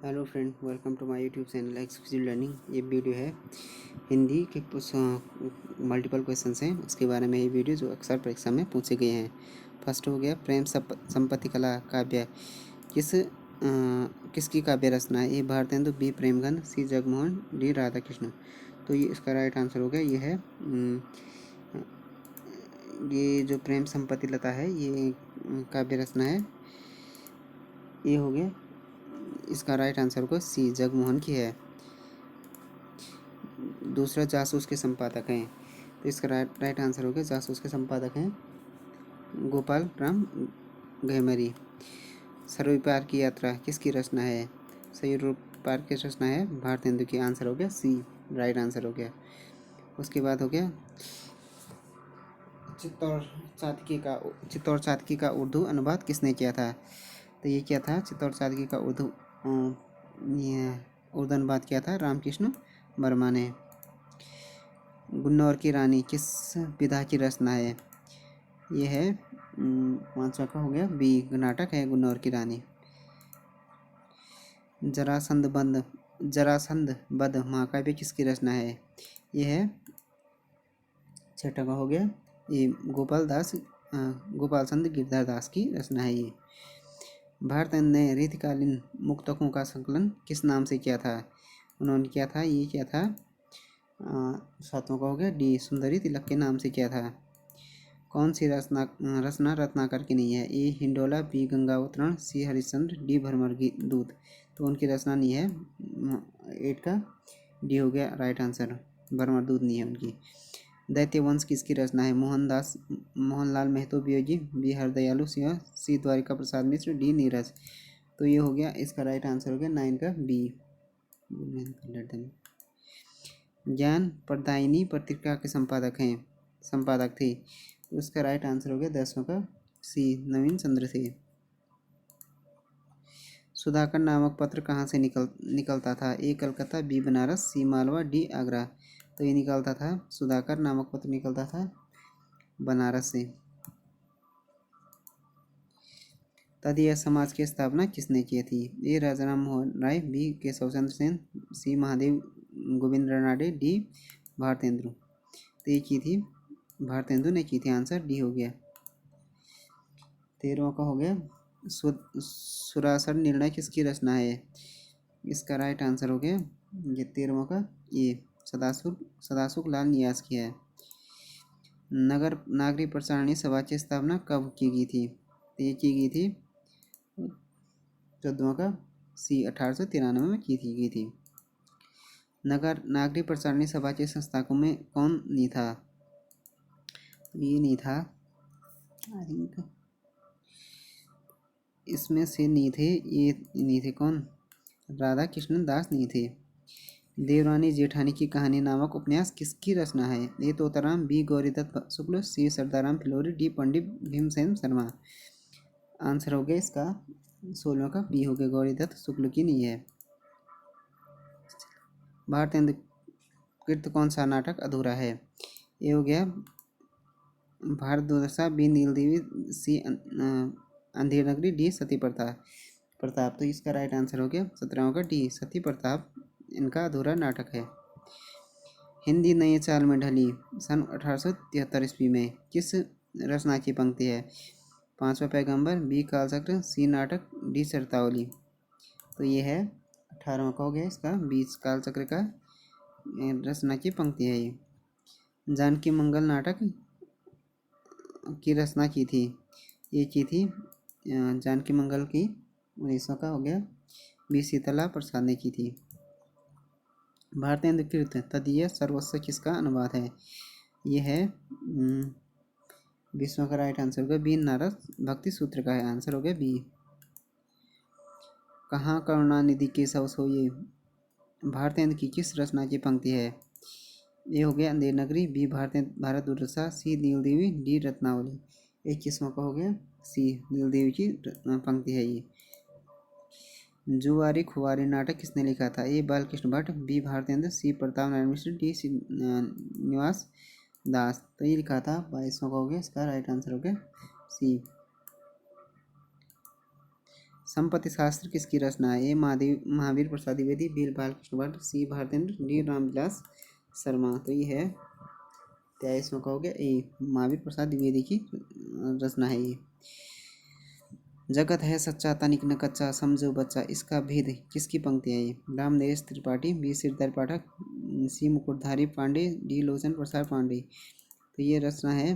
Hello friend, welcome to my YouTube channel exclusive learning. ये वीडियो है हिंदी के मल्टीपल क्वेश्चंस हैं उसके बारे में। ये वीडियो जो अक्सर परीक्षा में पूछे गए हैं। फर्स्ट हो गया प्रेम संपत्ति कला काव्य किसकी काव्य रचना है। ए भारतेंदु, बी प्रेमगंध, सी जगमोहन, डी राधा कृष्ण। तो ये इसका राइट आंसर हो गया। ये जो प्रेम संपत्ति लता है ये काव्य रचना है। ये हो गया इसका राइट आंसर को सी जगमोहन की है। दूसरा जासूस के संपादक हैं, तो इसका राइट आंसर हो गया जासूस के संपादक हैं गोपाल राम गहमरी। सर्वपार की यात्रा किसकी रचना है। सर्वपार की रचना है भारतेंदु की। आंसर हो गया सी, राइट आंसर हो गया। उसके बाद हो गया चित्तौड़ चातकी का उर्दू अनुवाद किसने किया था। तो ये क्या था, चित्तौड़ चातकी का उर्दू अनुवाद किया था रामकृष्ण वर्मा ने। गुन्नौर की रानी किस विधा की रचना है। ये है पांचवा का हो गया बी, नाटक है गुन्नौर की रानी। जरासंध बध महाकाव्य किसकी रचना है। ये है छठा का हो गया ये गोपाल चंद गिरधर दास की रचना है। ये भारत ने रीतिकालीन मुक्तकों का संकलन किस नाम से किया था। उन्होंने किया था, ये क्या था, सातवां का हो गया डी, सुंदरी तिलक के नाम से किया था। कौन सी रचना रत्नाकर की नहीं है। ए हिंडोला, बी गंगावतरण, सी हरिश्चंद्र, डी भरमर दूत। तो उनकी रचना नहीं है। 8 का डी हो गया राइट आंसर, भरमर दूत नहीं है उनकी। दैत्य वंश किसकी रचना है। मोहनलाल मेहतो बियोजी, बी हरदयालु सिंह, सी द्वारिका प्रसाद मिश्र, डी नीरज। तो ये हो गया इसका राइट आंसर हो गया 9 का बी। ज्ञान प्रदायिनी पत्रिका के संपादक थे। उसका राइट आंसर हो गया 10वां का सी, नवीन चंद्र थे। सुधाकर नामक पत्र कहाँ से निकलता था। ए कलकत्ता, बी बनारस, सी मालवा, डी आगरा। तो ये निकलता था, सुधाकर नामक पत्र निकलता था बनारस से। तदीय समाज की स्थापना किसने की थी। ए राजाराम मोहन राय, बी केशव चंद्र सेन, सी महादेव गोविंद रानडे, डी भारतेंदु। तो ये की थी भारतेंदु ने की थी। आंसर डी हो गया। 13वां का हो गया सुरासर निर्णय किसकी रचना है। इसका राइट आंसर हो गया ये 13वां का ये सदासुख लाल नियाज की है। नगर नागरिक प्रसारणी सभा की स्थापना कब की गई थी। तो ये की गई थी 14वां का सी, 1893 में की गई थी। नगर नागरिक प्रसारणी सभा के संस्थापकों में कौन नहीं था। ये नहीं था, आई थिंक इसमें से नहीं थे। ये नहीं थे कौन, राधा कृष्ण दास नहीं थे। देवरानी जेठानी की कहानी नामक उपन्यास किसकी रचना है। ए तोताराम, बी गौरीदत्त शुक्ल, सी सरदाराम Fillory, D Pandit Bhimsen Sharma. Answer हो गया इसका 16वां का बी हो गया, गौरीदत्त शुक्ल की नहीं है। भारतेंदु कृत कौन सा नाटक अधूरा है। ये हो गया भारत दुर्दशा, बी नील देवी, सी अंधेर नगरी, डी सती प्रताप। तो इसका राइट आंसर हो गया 17वां का डी, सती प्रताप इनका अधूरा नाटक है। हिंदी नई चाल में ढली सन 1873 ईस्वी में किस रचना की पंक्ति है। पांचवा पैगंबर, बी कालचक्र, सी नाटक, डी शर्तावली। तो ये है 18वां का हो गया इसका, 20 कालचक्र का रचना की पंक्ति है। ये जानकी मंगल नाटक की रचना की थी। ये की थी जानकी मंगल की 1900 का हो गया बी शीतला प्रसाद ने की थी। भारतेंदु कृत तदीय सर्वस्व किसका अनुवाद है। ये है 20वां का राइट आंसर होगा बी, नारद भक्ति सूत्र का है। आंसर हो गया बी। कहाँ करुणानिधि केशव सोये भारतेंदु की किस रचना की पंक्ति है। ये हो गया अंधेर नगरी, बी भारत दुर्दशा, सी नील देवी, डी रत्नावली। 21वां का हो गया सी, नील देवी की पंक्ति है। ये जुआरी खुआरी नाटक किसने लिखा था। ए बालकृष्ण भट्ट, बी भारतेंद्र, सी प्रताप नारायण मिश्र, डी निवास दास। तो ये लिखा था 22वां का हो गया इसका राइट आंसर हो गया सी। संपत्ति शास्त्र किसकी रचना है? ए महावीर प्रसाद द्विवेदी, बी बालकृष्ण भट्ट, सी भारतेंद्र, डी रामविलास शर्मा। तो ये है 23वां का हो गया ए, महावीर प्रसाद द्विवेदी की रचना है ये। जगत है सच्चा तनिक न कच्चा, समझो बच्चा इसका भेद किसकी पंक्ति है ये? रामनरेश त्रिपाठी, बी सिरधर पाठक, सी मुकुटधारी पांडे, डी लोचन प्रसाद पांडे। तो ये रचना है,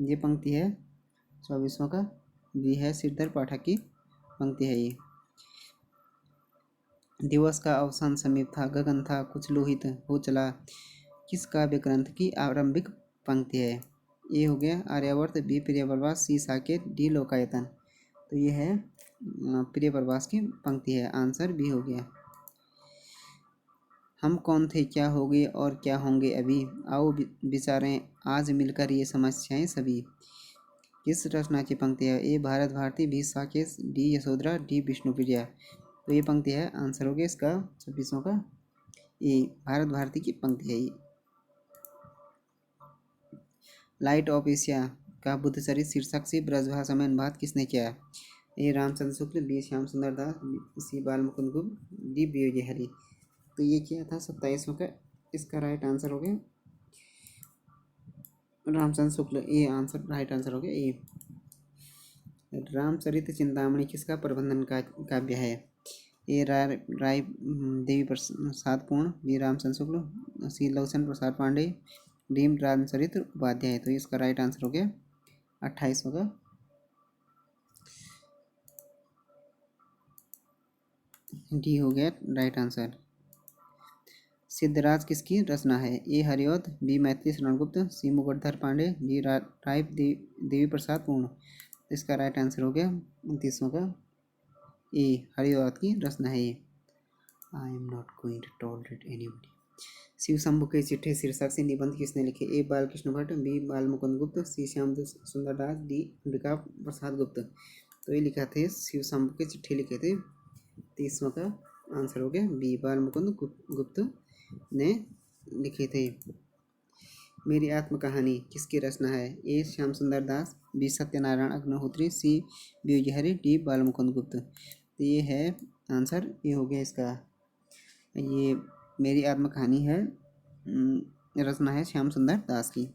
ये पंक्ति है 24वां का बी है, सिरधर पाठक की पंक्ति है ये। दिवस का अवसान समीप था, गगन था कुछ लोहित हो चला, किस काव्य ग्रंथ की आरंभिक पंक्ति है? ए हो गया आर्यावर्त, बी प्रियप्रवास, सी साकेत, डी लोकायतन। तो ये है प्रियप्रवास की पंक्ति है, आंसर बी हो गया। हम कौन थे, क्या हो गए और क्या होंगे अभी, आओ विचारें आज मिलकर ये समस्याएं सभी। किस रचना की पंक्ति है? A Bharat Bharati, B Saket, D Yashodhara, D Vishnupriya. तो ये पंक्ति है, आंसर हो गया इसका 26वां का ए, भारत भारती की पंक्ति है ये। लाइट ऑफ एशिया का बुद्धचरित शीर्षक से ब्रजभाषा में अनुवाद किसने किया? ए रामचंद्र शुक्ल, बी श्याम सुंदर दास, सी बाल मुकुंद गुप्त, डी बीओजे हरि। तो ये क्या था 27वां का, इसका राइट आंसर हो गया रामचंद्र शुक्ल, ये आंसर राइट आंसर हो गया ए। रामचरित चिंतामणि किसका प्रबंधन का काव्य है? ए राय देवी प्रसाद पूर्ण, बी रामचंद्र शुक्ल, सी लोचन प्रसाद पांडे, डी रामचरित्र उपाध्याय। तो इसका राइट आंसर हो गया 28वां का डी हो गया राइट आंसर। सिद्धराज किसकी रचना है? ए हरिऔध, बी मैथिली शरण गुप्त, सी मुकुटधर पांडे, डी राय देवी प्रसाद पूर्ण। इसका राइट आंसर हो गया 29वां का ए, हरिऔध की रचना है ये। I am not going to tolerate anybody. Shiv Shambhu के चिट्ठे शीर्षक से निबंध किसने लिखे? ए बालकृष्ण भट्ट, बी बाल मुकुंद गुप्त, सी श्याम सुंदर दास, डी अंबिका प्रसाद गुप्त। तो ये लिखा थे शिव शंभु के चिट्ठे लिखे थे। 30वां का आंसर हो गया बी, बाल मुकुंद गुप्त ने लिखे थे। मेरी आत्मकहानी किसकी रचना है? ए श्याम सुंदर दास, बी सत्यनारायण अग्निहोत्री, सी बीओजे, डी बाल मुकुंद गुप्त। तो ये है आंसर, ये हो गया इसका। ये मेरी आत्मकहानी है, रचना है श्याम सुंदर दास की।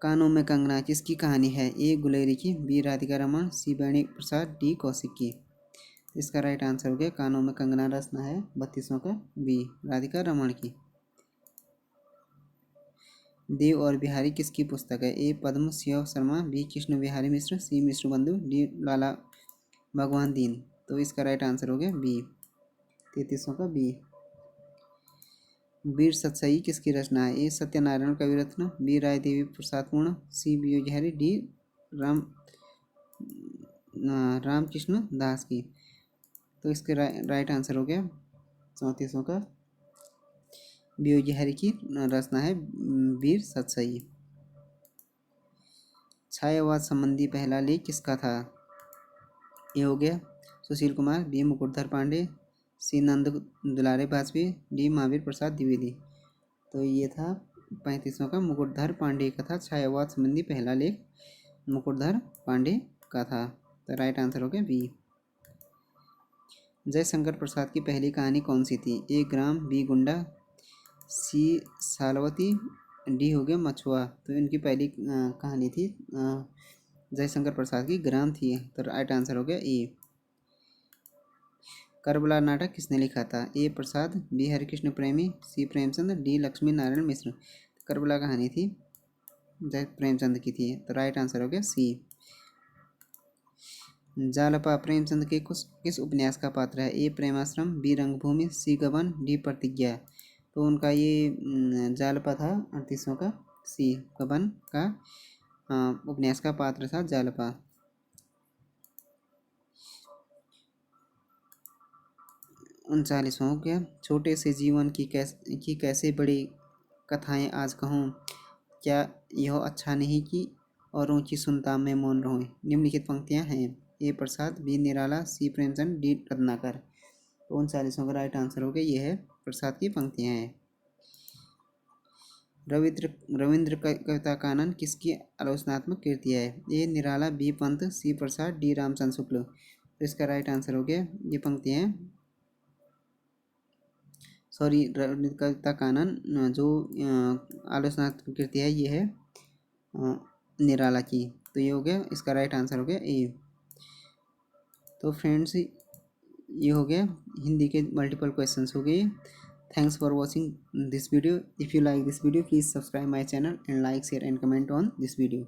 कानों में कंगना किसकी कहानी है? ए गुलेरी की, बी राधिका रमन, सी वेणी प्रसाद, डी कौशिक की। इसका राइट आंसर हो गया कानों में कंगना, रचना है 32वां का बी, राधिका रमन की। देव और बिहारी किसकी पुस्तक है? ए पद्म शिव शर्मा, बी कृष्ण बिहारी मिश्र, सी मिश्र बंधु, डी लाला भगवान दीन। तो इसका राइट आंसर हो गया बी, 33वां का बी। वीर सतसई किसकी रचना है? ए सत्यनारायण कविरत्न, बी राय देवी प्रसाद पूर्ण, सी बीओजे, डी रामकृष्ण दास की। तो इसके राइट आंसर हो गया 34वां का बीओजे की रचना है वीर सतसई। छायावाद संबंधी पहला लेख किसका था? ये हो गया सुशील कुमार, बी मुकुटधर पांडे, सी नंद दुलारे वाजपेयी, डी महावीर प्रसाद द्विवेदी। तो ये था 35वां का मुकुटधर पांडे का था, छायावाद संबंधी पहला लेख मुकुटधर पांडे का था। तो राइट आंसर हो गया बी। जयशंकर प्रसाद की पहली कहानी कौन सी थी? ए ग्राम, बी गुंडा, सी सालवती, डी हो गया मछुआ। तो इनकी पहली कहानी थी जयशंकर प्रसाद की ग्राम थी। तो राइट आंसर हो गया ए। करबला नाटक किसने लिखा था? ए प्रसाद, बी हरिकृष्ण प्रेमी, सी प्रेमचंद, डी लक्ष्मी नारायण मिश्र। करबला कहानी थी जय प्रेमचंद की थी। तो राइट आंसर हो गया सी। जालपा प्रेमचंद के किस उपन्यास का पात्र है? ए प्रेमाश्रम, बी रंगभूमि, सी गबन, डी प्रतिज्ञा। तो उनका ये जालपा था 38वां का सी, गबन का उपन्यास का पात्र था जालपा। 39वां हो गया छोटे से जीवन की कैसे बड़ी कथाएं आज कहूँ, क्या यह अच्छा नहीं कि औरों की सुनता मैं मौन रहूँ। निम्नलिखित पंक्तियां हैं। ए प्रसाद, बी निराला, सी प्रेमचंद, डी रत्नाकर। तो 39वां का राइट आंसर हो गया ये है प्रसाद की पंक्तियां हैं। रविंद्र रविंद्र कविता कानन किसकी आलोचनात्मक कृति है? ए निराला, बी पंत, सी प्रसाद, डी रामचंद्र शुक्ल। तो इसका राइट आंसर हो गया ये पंक्ति है, सॉरी, रविंद्र कविता कानन जो आलोचनात्मक कृति है ये है निराला की। तो ये हो गया, इसका राइट आंसर हो गया ए। तो फ्रेंड्स ये हो गया हिंदी के मल्टीपल क्वेश्चंस हो गए। Thanks for watching this video. If you like this video please subscribe my channel and like share and comment on this video.